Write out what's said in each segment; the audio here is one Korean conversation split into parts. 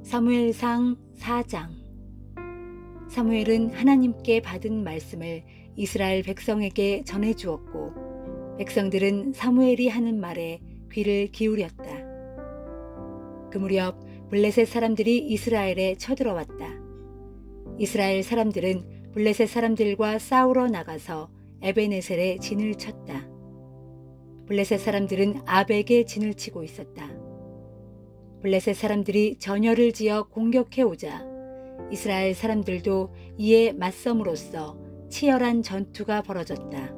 사무엘상 4장. 사무엘은 하나님께 받은 말씀을 이스라엘 백성에게 전해주었고, 백성들은 사무엘이 하는 말에 귀를 기울였다. 그 무렵 블레셋 사람들이 이스라엘에 쳐들어왔다. 이스라엘 사람들은 블레셋 사람들과 싸우러 나가서 에베네셀에 진을 쳤다. 블레셋 사람들은 아벡에 진을 치고 있었다. 블레셋 사람들이 전열을 지어 공격해 오자 이스라엘 사람들도 이에 맞섬으로써 치열한 전투가 벌어졌다.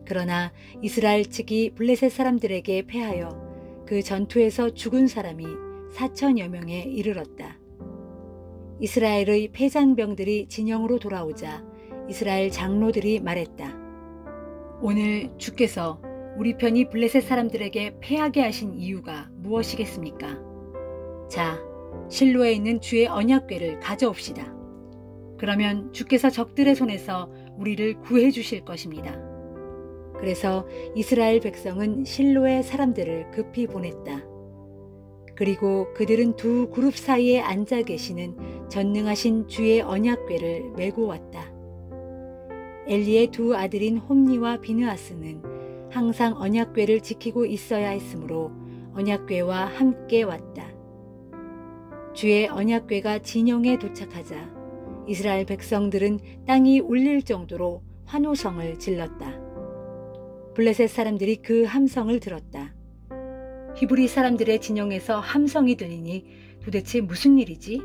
그러나 이스라엘 측이 블레셋 사람들에게 패하여 그 전투에서 죽은 사람이 4천여 명에 이르렀다. 이스라엘의 패잔병들이 진영으로 돌아오자 이스라엘 장로들이 말했다. 오늘 주께서 우리 편이 블레셋 사람들에게 패하게 하신 이유가 무엇이겠습니까? 자, 실로에 있는 주의 언약궤를 가져옵시다. 그러면 주께서 적들의 손에서 우리를 구해 주실 것입니다. 그래서 이스라엘 백성은 실로의 사람들을 급히 보냈다. 그리고 그들은 두 그룹 사이에 앉아 계시는 전능하신 주의 언약궤를 메고 왔다. 엘리의 두 아들인 홈니와 비느하스는 항상 언약궤를 지키고 있어야 했으므로 언약궤와 함께 왔다. 주의 언약궤가 진영에 도착하자 이스라엘 백성들은 땅이 울릴 정도로 환호성을 질렀다. 블레셋 사람들이 그 함성을 들었다. 히브리 사람들의 진영에서 함성이 들리니 도대체 무슨 일이지?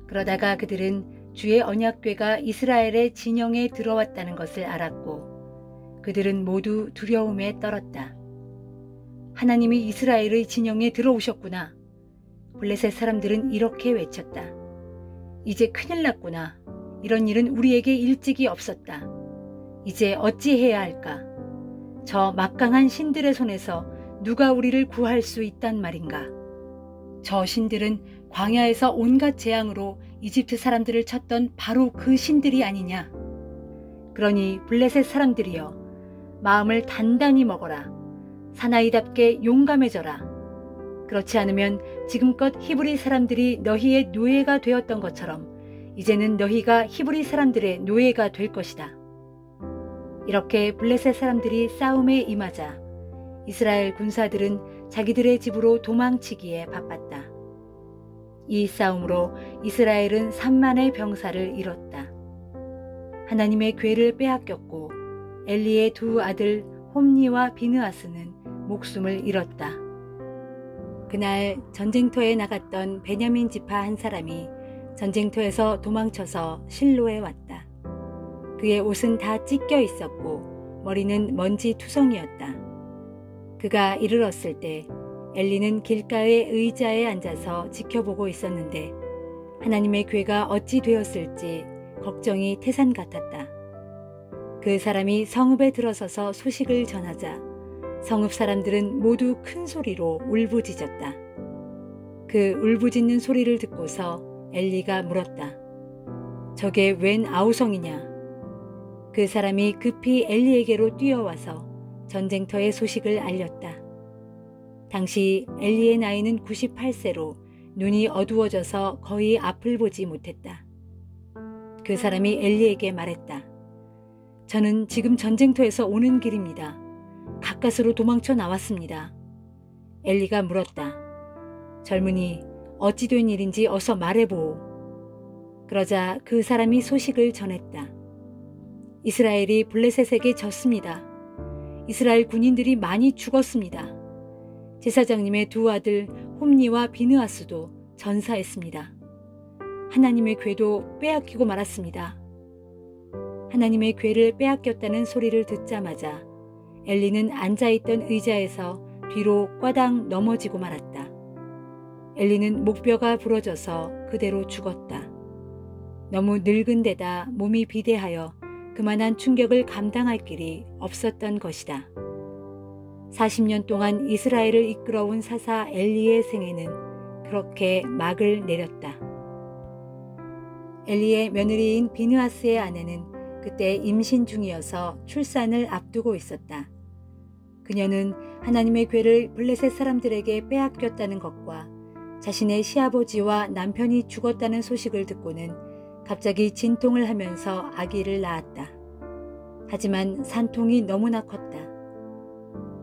그러다가 그들은 주의 언약궤가 이스라엘의 진영에 들어왔다는 것을 알았고 그들은 모두 두려움에 떨었다. 하나님이 이스라엘의 진영에 들어오셨구나. 블레셋 사람들은 이렇게 외쳤다. 이제 큰일 났구나. 이런 일은 우리에게 일찍이 없었다. 이제 어찌해야 할까? 저 막강한 신들의 손에서 누가 우리를 구할 수 있단 말인가? 저 신들은 광야에서 온갖 재앙으로 이집트 사람들을 쳤던 바로 그 신들이 아니냐? 그러니 블레셋 사람들이여, 마음을 단단히 먹어라. 사나이답게 용감해져라. 그렇지 않으면 지금껏 히브리 사람들이 너희의 노예가 되었던 것처럼 이제는 너희가 히브리 사람들의 노예가 될 것이다. 이렇게 블레셋 사람들이 싸움에 임하자 이스라엘 군사들은 자기들의 집으로 도망치기에 바빴다. 이 싸움으로 이스라엘은 3만의 병사를 잃었다. 하나님의 궤를 빼앗겼고 엘리의 두 아들 홈니와 비느하스는 목숨을 잃었다. 그날 전쟁터에 나갔던 베냐민 지파 한 사람이 전쟁터에서 도망쳐서 실로에 왔다. 그의 옷은 다 찢겨 있었고 머리는 먼지 투성이었다. 그가 이르렀을 때 엘리는 길가의 의자에 앉아서 지켜보고 있었는데 하나님의 궤가 어찌 되었을지 걱정이 태산 같았다. 그 사람이 성읍에 들어서서 소식을 전하자 성읍 사람들은 모두 큰 소리로 울부짖었다. 그 울부짖는 소리를 듣고서 엘리가 물었다. 저게 웬 아우성이냐? 그 사람이 급히 엘리에게로 뛰어와서 전쟁터의 소식을 알렸다. 당시 엘리의 나이는 98세로 눈이 어두워져서 거의 앞을 보지 못했다. 그 사람이 엘리에게 말했다. 저는 지금 전쟁터에서 오는 길입니다. 가까스로 도망쳐 나왔습니다. 엘리가 물었다. 젊은이, 어찌 된 일인지 어서 말해보오. 그러자 그 사람이 소식을 전했다. 이스라엘이 블레셋에게 졌습니다. 이스라엘 군인들이 많이 죽었습니다. 제사장님의 두 아들 홈니와 비느하스도 전사했습니다. 하나님의 궤도 빼앗기고 말았습니다. 하나님의 궤를 빼앗겼다는 소리를 듣자마자 엘리는 앉아있던 의자에서 뒤로 꽈당 넘어지고 말았다. 엘리는 목뼈가 부러져서 그대로 죽었다. 너무 늙은 데다 몸이 비대하여 그만한 충격을 감당할 길이 없었던 것이다. 40년 동안 이스라엘을 이끌어온 사사 엘리의 생애는 그렇게 막을 내렸다. 엘리의 며느리인 비느하스의 아내는 그때 임신 중이어서 출산을 앞두고 있었다. 그녀는 하나님의 궤를 블레셋 사람들에게 빼앗겼다는 것과 자신의 시아버지와 남편이 죽었다는 소식을 듣고는 갑자기 진통을 하면서 아기를 낳았다. 하지만 산통이 너무나 컸다.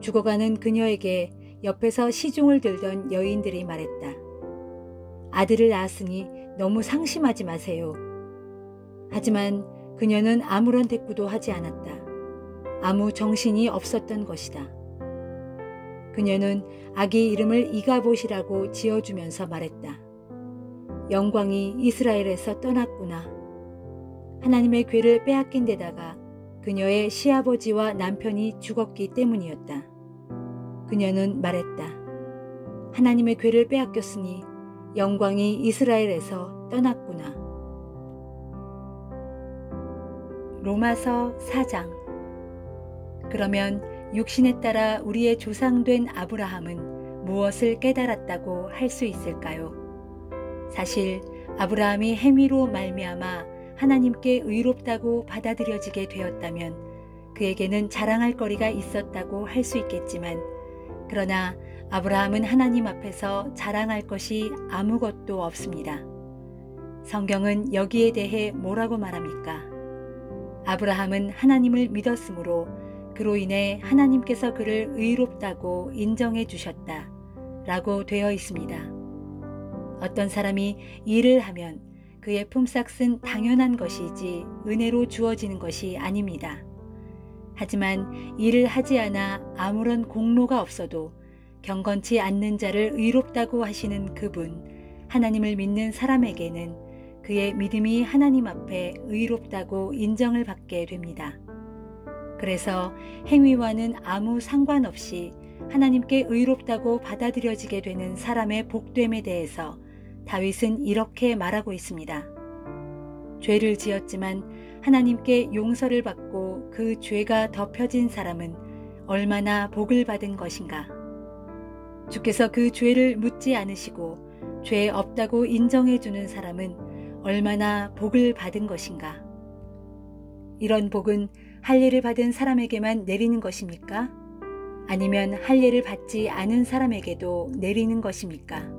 죽어가는 그녀에게 옆에서 시중을 들던 여인들이 말했다. 아들을 낳았으니 너무 상심하지 마세요. 하지만 그녀는 아무런 대꾸도 하지 않았다. 아무 정신이 없었던 것이다. 그녀는 아기 이름을 이가봇이라고 지어주면서 말했다. 영광이 이스라엘에서 떠났구나. 하나님의 궤를 빼앗긴 데다가 그녀의 시아버지와 남편이 죽었기 때문이었다. 그녀는 말했다. 하나님의 궤를 빼앗겼으니 영광이 이스라엘에서 떠났구나. 로마서 4장. 그러면 육신에 따라 우리의 조상된 아브라함은 무엇을 깨달았다고 할 수 있을까요? 사실 아브라함이 행위로 말미암아 하나님께 의롭다고 받아들여지게 되었다면 그에게는 자랑할 거리가 있었다고 할 수 있겠지만, 그러나 아브라함은 하나님 앞에서 자랑할 것이 아무것도 없습니다. 성경은 여기에 대해 뭐라고 말합니까? 아브라함은 하나님을 믿었으므로 그로 인해 하나님께서 그를 의롭다고 인정해 주셨다 라고 되어 있습니다. 어떤 사람이 일을 하면 그의 품삯은 당연한 것이지 은혜로 주어지는 것이 아닙니다. 하지만 일을 하지 않아 아무런 공로가 없어도 경건치 않는 자를 의롭다고 하시는 그분, 하나님을 믿는 사람에게는 그의 믿음이 하나님 앞에 의롭다고 인정을 받게 됩니다. 그래서 행위와는 아무 상관없이 하나님께 의롭다고 받아들여지게 되는 사람의 복됨에 대해서 다윗은 이렇게 말하고 있습니다. 죄를 지었지만 하나님께 용서를 받고 그 죄가 덮여진 사람은 얼마나 복을 받은 것인가. 주께서 그 죄를 묻지 않으시고 죄 없다고 인정해 주는 사람은 얼마나 복을 받은 것인가. 이런 복은 할례를 받은 사람에게만 내리는 것입니까? 아니면 할례를 받지 않은 사람에게도 내리는 것입니까?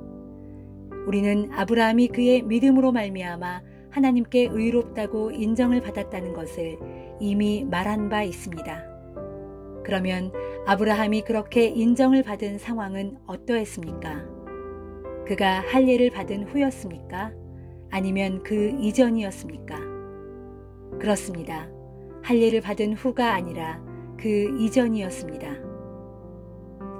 우리는 아브라함이 그의 믿음으로 말미암아 하나님께 의롭다고 인정을 받았다는 것을 이미 말한 바 있습니다. 그러면 아브라함이 그렇게 인정을 받은 상황은 어떠했습니까? 그가 할례를 받은 후였습니까? 아니면 그 이전이었습니까? 그렇습니다. 할례를 받은 후가 아니라 그 이전이었습니다.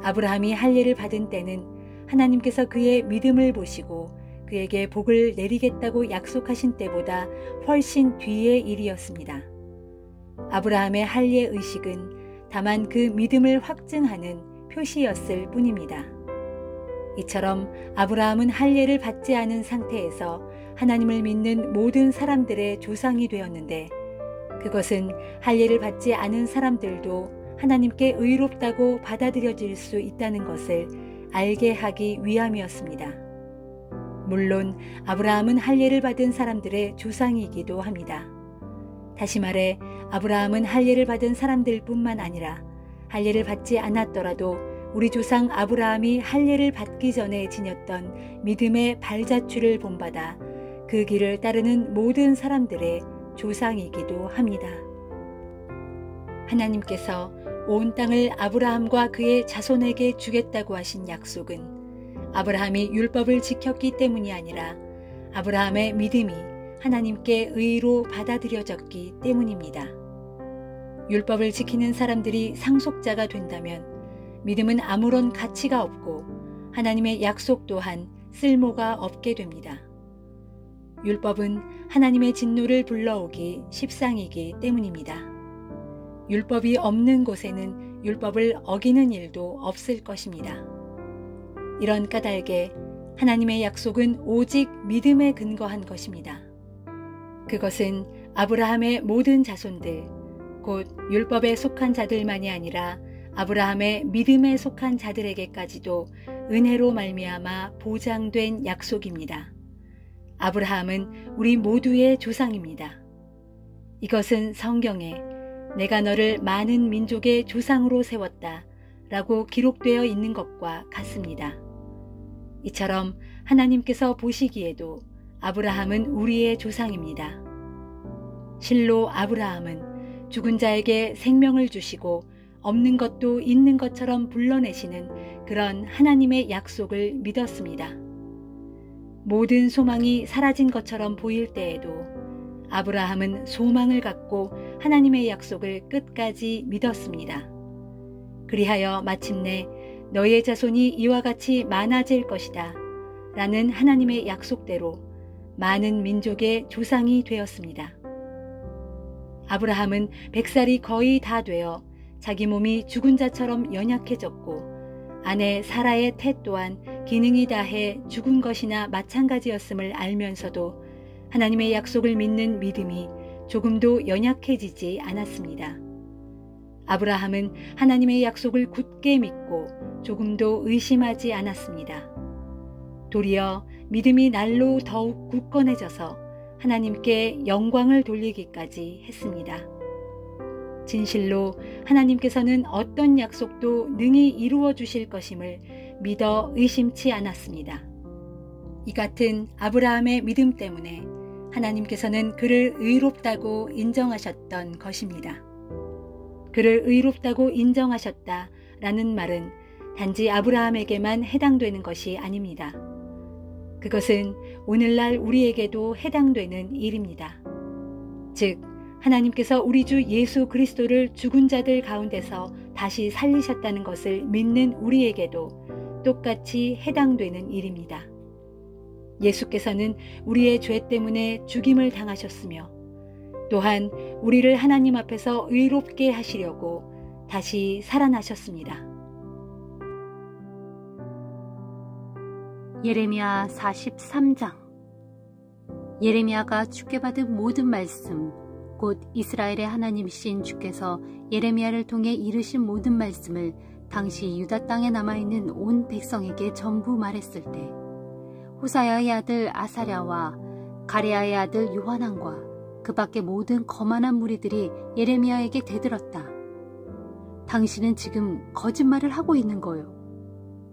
아브라함이 할례를 받은 때는 하나님께서 그의 믿음을 보시고 그에게 복을 내리겠다고 약속하신 때보다 훨씬 뒤의 일이었습니다. 아브라함의 할례 의식은 다만 그 믿음을 확증하는 표시였을 뿐입니다. 이처럼 아브라함은 할례를 받지 않은 상태에서 하나님을 믿는 모든 사람들의 조상이 되었는데, 그것은 할례를 받지 않은 사람들도 하나님께 의롭다고 받아들여질 수 있다는 것을 알게 하기 위함이었습니다. 물론 아브라함은 할례를 받은 사람들의 조상이기도 합니다. 다시 말해 아브라함은 할례를 받은 사람들뿐만 아니라 할례를 받지 않았더라도 우리 조상 아브라함이 할례를 받기 전에 지녔던 믿음의 발자취를 본받아 그 길을 따르는 모든 사람들의 조상이기도 합니다. 하나님께서 온 땅을 아브라함과 그의 자손에게 주겠다고 하신 약속은 아브라함이 율법을 지켰기 때문이 아니라 아브라함의 믿음이 하나님께 의로 받아들여졌기 때문입니다. 율법을 지키는 사람들이 상속자가 된다면 믿음은 아무런 가치가 없고 하나님의 약속 또한 쓸모가 없게 됩니다. 율법은 하나님의 진노를 불러오기 십상이기 때문입니다. 율법이 없는 곳에는 율법을 어기는 일도 없을 것입니다. 이런 까닭에 하나님의 약속은 오직 믿음에 근거한 것입니다. 그것은 아브라함의 모든 자손들, 곧 율법에 속한 자들만이 아니라 아브라함의 믿음에 속한 자들에게까지도 은혜로 말미암아 보장된 약속입니다. 아브라함은 우리 모두의 조상입니다. 이것은 성경에 내가 너를 많은 민족의 조상으로 세웠다 라고 기록되어 있는 것과 같습니다. 이처럼 하나님께서 보시기에도 아브라함은 우리의 조상입니다. 실로 아브라함은 죽은 자에게 생명을 주시고 없는 것도 있는 것처럼 불러내시는 그런 하나님의 약속을 믿었습니다. 모든 소망이 사라진 것처럼 보일 때에도 아브라함은 소망을 갖고 하나님의 약속을 끝까지 믿었습니다. 그리하여 마침내 너의 자손이 이와 같이 많아질 것이다 라는 하나님의 약속대로 많은 민족의 조상이 되었습니다. 아브라함은 100살이 거의 다 되어 자기 몸이 죽은 자처럼 연약해졌고 아내 사라의 태 또한 기능이 다해 죽은 것이나 마찬가지였음을 알면서도 하나님의 약속을 믿는 믿음이 조금도 연약해지지 않았습니다. 아브라함은 하나님의 약속을 굳게 믿고 조금도 의심하지 않았습니다. 도리어 믿음이 날로 더욱 굳건해져서 하나님께 영광을 돌리기까지 했습니다. 진실로 하나님께서는 어떤 약속도 능히 이루어 주실 것임을 믿어 의심치 않았습니다. 이 같은 아브라함의 믿음 때문에 하나님께서는 그를 의롭다고 인정하셨던 것입니다. 그를 의롭다고 인정하셨다라는 말은 단지 아브라함에게만 해당되는 것이 아닙니다. 그것은 오늘날 우리에게도 해당되는 일입니다. 즉, 하나님께서 우리 주 예수 그리스도를 죽은 자들 가운데서 다시 살리셨다는 것을 믿는 우리에게도 똑같이 해당되는 일입니다. 예수께서는 우리의 죄 때문에 죽임을 당하셨으며 또한 우리를 하나님 앞에서 의롭게 하시려고 다시 살아나셨습니다. 예레미야 43장. 예레미야가 주께 받은 모든 말씀, 곧 이스라엘의 하나님이신 주께서 예레미야를 통해 이르신 모든 말씀을 당시 유다 땅에 남아있는 온 백성에게 전부 말했을 때 호사야의 아들 아사랴와 가레야의 아들 요하난과 그 밖의 모든 거만한 무리들이 예레미야에게 대들었다. 당신은 지금 거짓말을 하고 있는 거요.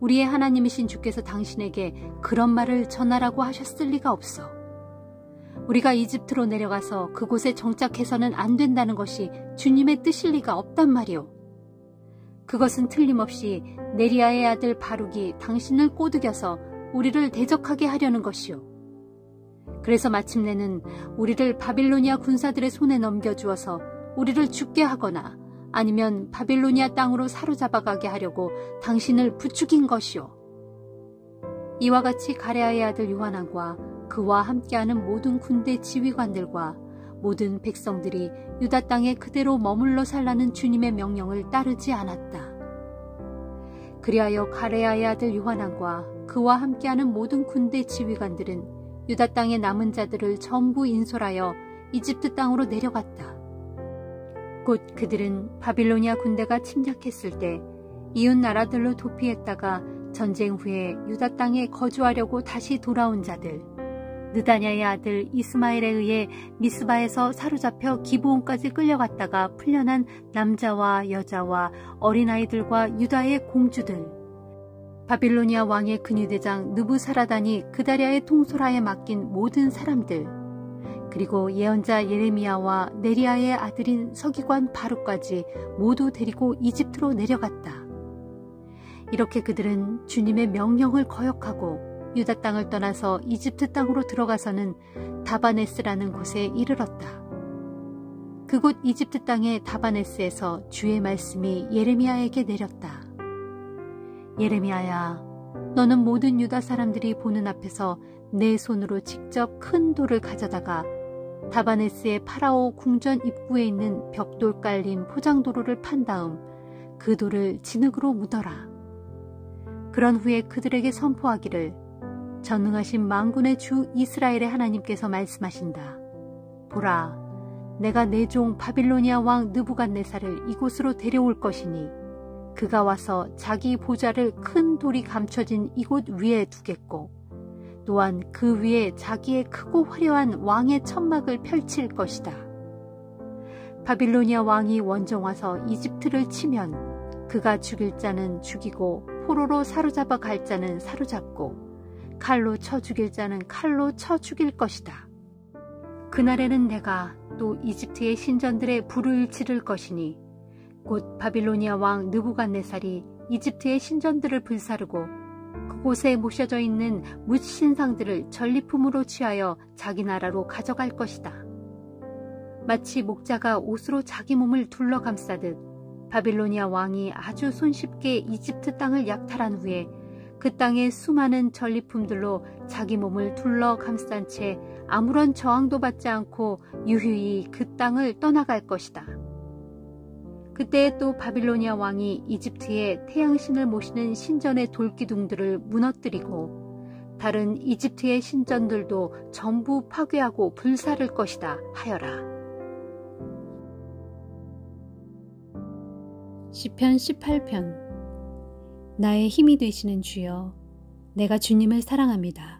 우리의 하나님이신 주께서 당신에게 그런 말을 전하라고 하셨을 리가 없어. 우리가 이집트로 내려가서 그곳에 정착해서는 안 된다는 것이 주님의 뜻일 리가 없단 말이오. 그것은 틀림없이 네리야의 아들 바룩이 당신을 꼬드겨서 우리를 대적하게 하려는 것이오. 그래서 마침내는 우리를 바빌로니아 군사들의 손에 넘겨주어서 우리를 죽게 하거나 아니면 바빌로니아 땅으로 사로잡아가게 하려고 당신을 부추긴 것이오. 이와 같이 가레야의 아들 요하난과 그와 함께하는 모든 군대 지휘관들과 모든 백성들이 유다 땅에 그대로 머물러 살라는 주님의 명령을 따르지 않았다. 그리하여 가레야의 아들 요하난과 그와 함께하는 모든 군대 지휘관들은 유다 땅의 남은 자들을 전부 인솔하여 이집트 땅으로 내려갔다. 곧 그들은 바빌로니아 군대가 침략했을 때 이웃 나라들로 도피했다가 전쟁 후에 유다 땅에 거주하려고 다시 돌아온 자들, 느다냐의 아들 이스마엘에 의해 미스바에서 사로잡혀 기브온까지 끌려갔다가 풀려난 남자와 여자와 어린아이들과 유다의 공주들, 바빌로니아 왕의 근위대장 느부사라단이 그다랴의 통솔하에 맡긴 모든 사람들, 그리고 예언자 예레미야와 네리야의 아들인 서기관 바룩까지 모두 데리고 이집트로 내려갔다. 이렇게 그들은 주님의 명령을 거역하고 유다 땅을 떠나서 이집트 땅으로 들어가서는 다바네스라는 곳에 이르렀다. 그곳 이집트 땅의 다바네스에서 주의 말씀이 예레미야에게 내렸다. 예레미야야, 너는 모든 유다 사람들이 보는 앞에서 내 손으로 직접 큰 돌을 가져다가 다바네스의 파라오 궁전 입구에 있는 벽돌 깔린 포장도로를 판 다음 그 돌을 진흙으로 묻어라. 그런 후에 그들에게 선포하기를, 전능하신 만군의 주 이스라엘의 하나님께서 말씀하신다. 보라, 내가 내 종 바빌로니아 왕 느부갓네살을 이곳으로 데려올 것이니 그가 와서 자기 보좌를 큰 돌이 감춰진 이곳 위에 두겠고 또한 그 위에 자기의 크고 화려한 왕의 천막을 펼칠 것이다. 바빌로니아 왕이 원정 와서 이집트를 치면 그가 죽일 자는 죽이고 포로로 사로잡아 갈 자는 사로잡고 칼로 쳐 죽일 자는 칼로 쳐 죽일 것이다. 그날에는 내가 또 이집트의 신전들의 불을 지를 것이니 곧 바빌로니아 왕 느부갓네살이 이집트의 신전들을 불사르고 그곳에 모셔져 있는 뭇 신상들을 전리품으로 취하여 자기 나라로 가져갈 것이다. 마치 목자가 옷으로 자기 몸을 둘러감싸듯 바빌로니아 왕이 아주 손쉽게 이집트 땅을 약탈한 후에 그 땅의 수많은 전리품들로 자기 몸을 둘러감싼 채 아무런 저항도 받지 않고 유유히 그 땅을 떠나갈 것이다. 그때 또 바빌로니아 왕이 이집트의 태양신을 모시는 신전의 돌기둥들을 무너뜨리고 다른 이집트의 신전들도 전부 파괴하고 불사를 것이다 하여라. 시편 18편. 나의 힘이 되시는 주여, 내가 주님을 사랑합니다.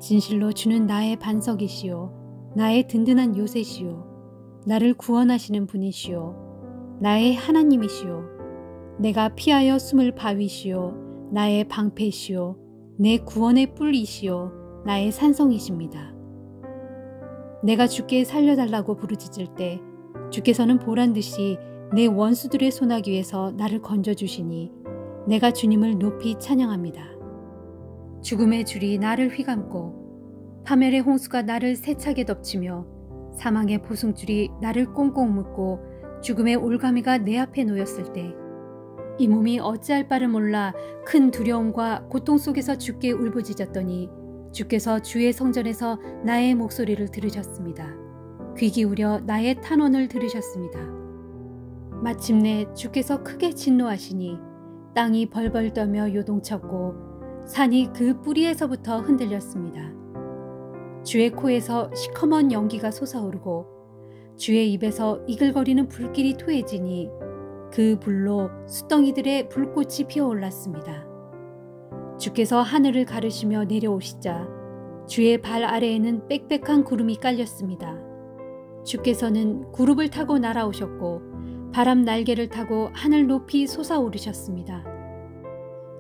진실로 주는 나의 반석이시요, 나의 든든한 요새시요, 나를 구원하시는 분이시요, 나의 하나님이시요, 내가 피하여 숨을 바위시요, 나의 방패시요, 내 구원의 뿔이시요, 나의 산성이십니다. 내가 주께 살려달라고 부르짖을 때 주께서는 보란듯이 내 원수들의 소나기에서 나를 건져주시니 내가 주님을 높이 찬양합니다. 죽음의 줄이 나를 휘감고 파멸의 홍수가 나를 세차게 덮치며 사망의 보승줄이 나를 꽁꽁 묶고 죽음의 올가미가 내 앞에 놓였을 때 이 몸이 어찌할 바를 몰라 큰 두려움과 고통 속에서 주께 울부짖었더니 주께서 주의 성전에서 나의 목소리를 들으셨습니다. 귀 기울여 나의 탄원을 들으셨습니다. 마침내 주께서 크게 진노하시니 땅이 벌벌 떠며 요동쳤고 산이 그 뿌리에서부터 흔들렸습니다. 주의 코에서 시커먼 연기가 솟아오르고 주의 입에서 이글거리는 불길이 토해지니 그 불로 숫덩이들의 불꽃이 피어올랐습니다. 주께서 하늘을 가르시며 내려오시자 주의 발 아래에는 빽빽한 구름이 깔렸습니다. 주께서는 구름을 타고 날아오셨고 바람 날개를 타고 하늘 높이 솟아오르셨습니다.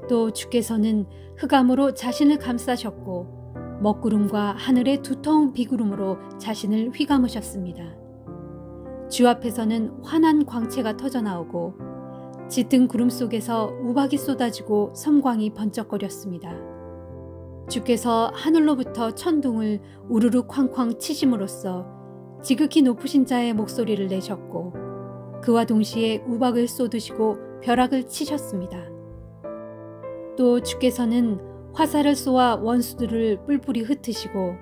또 주께서는 흑암으로 자신을 감싸셨고 먹구름과 하늘의 두터운 비구름으로 자신을 휘감으셨습니다. 주 앞에서는 환한 광채가 터져나오고 짙은 구름 속에서 우박이 쏟아지고 섬광이 번쩍거렸습니다. 주께서 하늘로부터 천둥을 우르르 쾅쾅 치심으로써 지극히 높으신 자의 목소리를 내셨고 그와 동시에 우박을 쏟으시고 벼락을 치셨습니다. 또 주께서는 화살을 쏘아 원수들을 뿔뿔이 흩으시고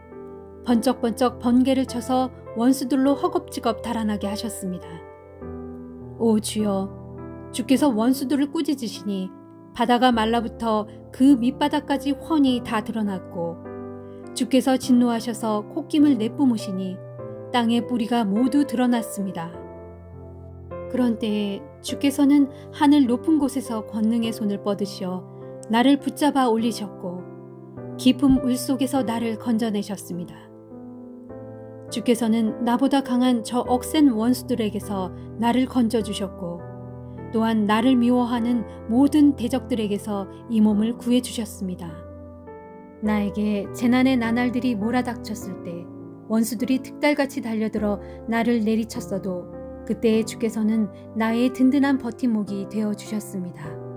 번쩍번쩍 번개를 쳐서 원수들로 허겁지겁 달아나게 하셨습니다. 오 주여, 주께서 원수들을 꾸짖으시니 바다가 말라붙어 그 밑바닥까지 훤히 다 드러났고 주께서 진노하셔서 콧김을 내뿜으시니 땅의 뿌리가 모두 드러났습니다. 그런 때에 주께서는 하늘 높은 곳에서 권능의 손을 뻗으시어 나를 붙잡아 올리셨고 깊은 물속에서 나를 건져내셨습니다. 주께서는 나보다 강한 저 억센 원수들에게서 나를 건져주셨고 또한 나를 미워하는 모든 대적들에게서 이 몸을 구해주셨습니다. 나에게 재난의 나날들이 몰아닥쳤을 때 원수들이 득달같이 달려들어 나를 내리쳤어도 그때에 주께서는 나의 든든한 버팀목이 되어주셨습니다.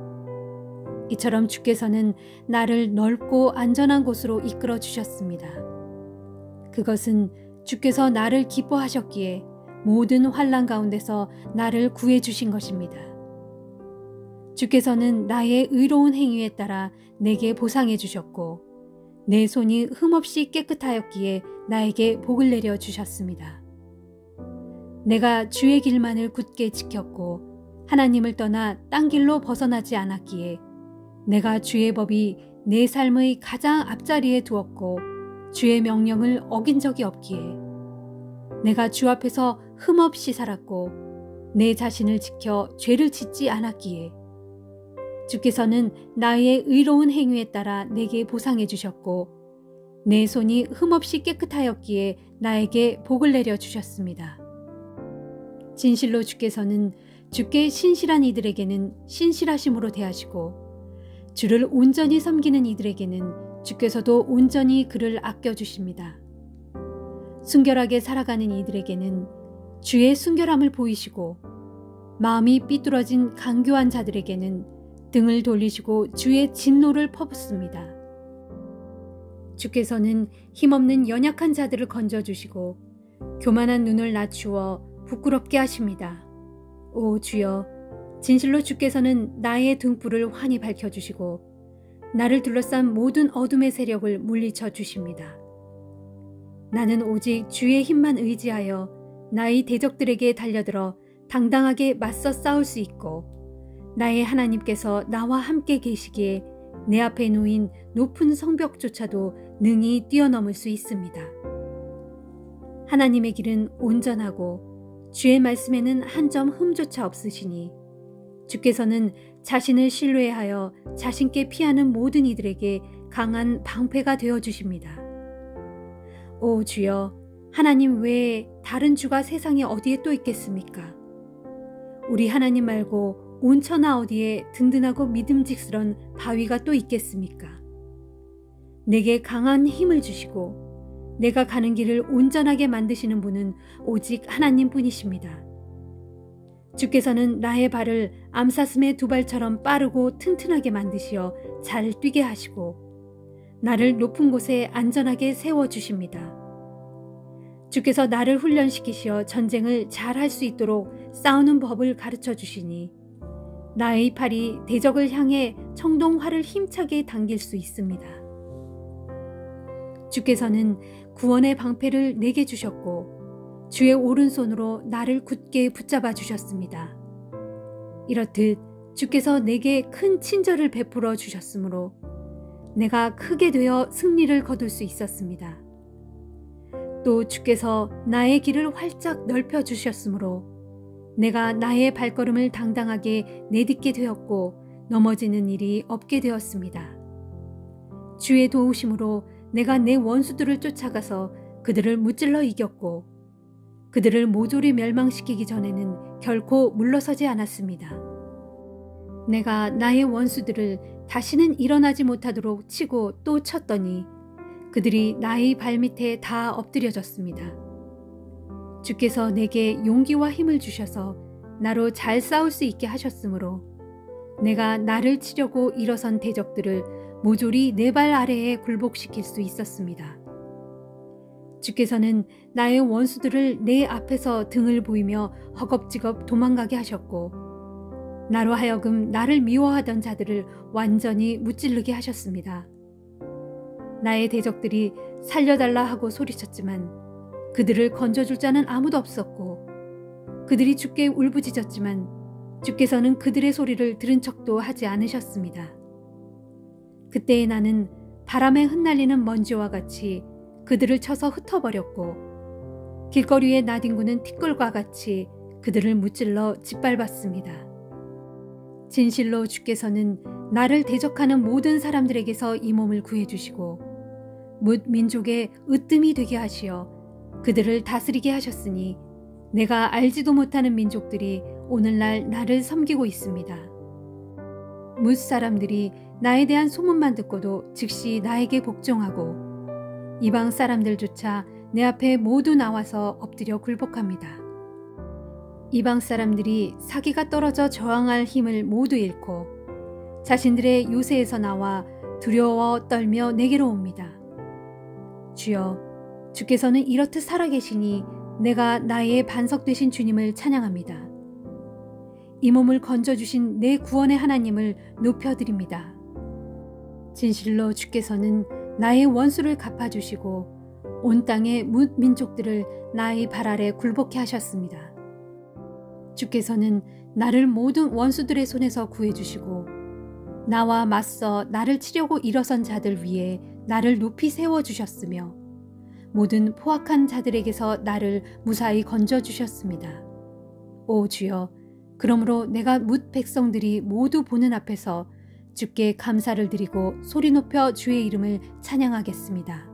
이처럼 주께서는 나를 넓고 안전한 곳으로 이끌어 주셨습니다. 그것은 주께서 나를 기뻐하셨기에 모든 환난 가운데서 나를 구해주신 것입니다. 주께서는 나의 의로운 행위에 따라 내게 보상해 주셨고 내 손이 흠없이 깨끗하였기에 나에게 복을 내려 주셨습니다. 내가 주의 길만을 굳게 지켰고 하나님을 떠나 딴 길로 벗어나지 않았기에 내가 주의 법이 내 삶의 가장 앞자리에 두었고 주의 명령을 어긴 적이 없기에 내가 주 앞에서 흠없이 살았고 내 자신을 지켜 죄를 짓지 않았기에 주께서는 나의 의로운 행위에 따라 내게 보상해 주셨고 내 손이 흠없이 깨끗하였기에 나에게 복을 내려 주셨습니다. 진실로 주께서는 주께 신실한 이들에게는 신실하심으로 대하시고 주를 온전히 섬기는 이들에게는 주께서도 온전히 그를 아껴주십니다. 순결하게 살아가는 이들에게는 주의 순결함을 보이시고 마음이 삐뚤어진 간교한 자들에게는 등을 돌리시고 주의 진노를 퍼붓습니다. 주께서는 힘없는 연약한 자들을 건져주시고 교만한 눈을 낮추어 부끄럽게 하십니다. 오 주여, 진실로 주께서는 나의 등불을 환히 밝혀주시고 나를 둘러싼 모든 어둠의 세력을 물리쳐 주십니다. 나는 오직 주의 힘만 의지하여 나의 대적들에게 달려들어 당당하게 맞서 싸울 수 있고 나의 하나님께서 나와 함께 계시기에 내 앞에 놓인 높은 성벽조차도 능히 뛰어넘을 수 있습니다. 하나님의 길은 온전하고 주의 말씀에는 한 점 흠조차 없으시니 주께서는 자신을 신뢰하여 자신께 피하는 모든 이들에게 강한 방패가 되어주십니다. 오 주여, 하나님 외에 다른 주가 세상에 어디에 또 있겠습니까? 우리 하나님 말고 온 천하 어디에 든든하고 믿음직스런 바위가 또 있겠습니까? 내게 강한 힘을 주시고 내가 가는 길을 온전하게 만드시는 분은 오직 하나님뿐이십니다. 주께서는 나의 발을 암사슴의 두 발처럼 빠르고 튼튼하게 만드시어 잘 뛰게 하시고 나를 높은 곳에 안전하게 세워주십니다. 주께서 나를 훈련시키시어 전쟁을 잘 할 수 있도록 싸우는 법을 가르쳐 주시니 나의 팔이 대적을 향해 청동활을 힘차게 당길 수 있습니다. 주께서는 구원의 방패를 내게 주셨고 주의 오른손으로 나를 굳게 붙잡아 주셨습니다. 이렇듯 주께서 내게 큰 친절을 베풀어 주셨으므로 내가 크게 되어 승리를 거둘 수 있었습니다. 또 주께서 나의 길을 활짝 넓혀 주셨으므로 내가 나의 발걸음을 당당하게 내딛게 되었고 넘어지는 일이 없게 되었습니다. 주의 도우심으로 내가 내 원수들을 쫓아가서 그들을 무찔러 이겼고 그들을 모조리 멸망시키기 전에는 결코 물러서지 않았습니다. 내가 나의 원수들을 다시는 일어나지 못하도록 치고 또 쳤더니 그들이 나의 발밑에 다 엎드려졌습니다. 주께서 내게 용기와 힘을 주셔서 나로 잘 싸울 수 있게 하셨으므로 내가 나를 치려고 일어선 대적들을 모조리 내 발 아래에 굴복시킬 수 있었습니다. 주께서는 나의 원수들을 내 앞에서 등을 보이며 허겁지겁 도망가게 하셨고 나로 하여금 나를 미워하던 자들을 완전히 무찌르게 하셨습니다. 나의 대적들이 살려달라 하고 소리쳤지만 그들을 건져줄 자는 아무도 없었고 그들이 주께 울부짖었지만 주께서는 그들의 소리를 들은 척도 하지 않으셨습니다. 그때에 나는 바람에 흩날리는 먼지와 같이 그들을 쳐서 흩어버렸고 길거리에 나뒹구는 티끌과 같이 그들을 무찔러 짓밟았습니다. 진실로 주께서는 나를 대적하는 모든 사람들에게서 이 몸을 구해주시고 뭇 민족의 으뜸이 되게 하시어 그들을 다스리게 하셨으니 내가 알지도 못하는 민족들이 오늘날 나를 섬기고 있습니다. 뭇 사람들이 나에 대한 소문만 듣고도 즉시 나에게 복종하고 이방 사람들조차 내 앞에 모두 나와서 엎드려 굴복합니다. 이방 사람들이 사기가 떨어져 저항할 힘을 모두 잃고 자신들의 요새에서 나와 두려워 떨며 내게로 옵니다. 주여, 주께서는 이렇듯 살아계시니 내가 나의 반석 되신 주님을 찬양합니다. 이 몸을 건져주신 내 구원의 하나님을 높여드립니다. 진실로 주께서는 나의 원수를 갚아주시고 온 땅의 뭇 민족들을 나의 발 아래 굴복해 하셨습니다. 주께서는 나를 모든 원수들의 손에서 구해주시고 나와 맞서 나를 치려고 일어선 자들 위에 나를 높이 세워주셨으며 모든 포악한 자들에게서 나를 무사히 건져주셨습니다. 오 주여, 그러므로 내가 뭇 백성들이 모두 보는 앞에서 주께 감사를 드리고 소리 높여 주의 이름을 찬양하겠습니다.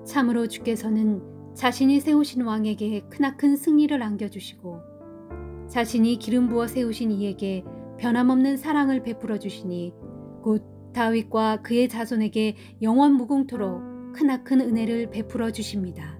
참으로 주께서는 자신이 세우신 왕에게 크나큰 승리를 안겨주시고 자신이 기름 부어 세우신 이에게 변함없는 사랑을 베풀어 주시니 곧 다윗과 그의 자손에게 영원 무궁토록 크나큰 은혜를 베풀어 주십니다.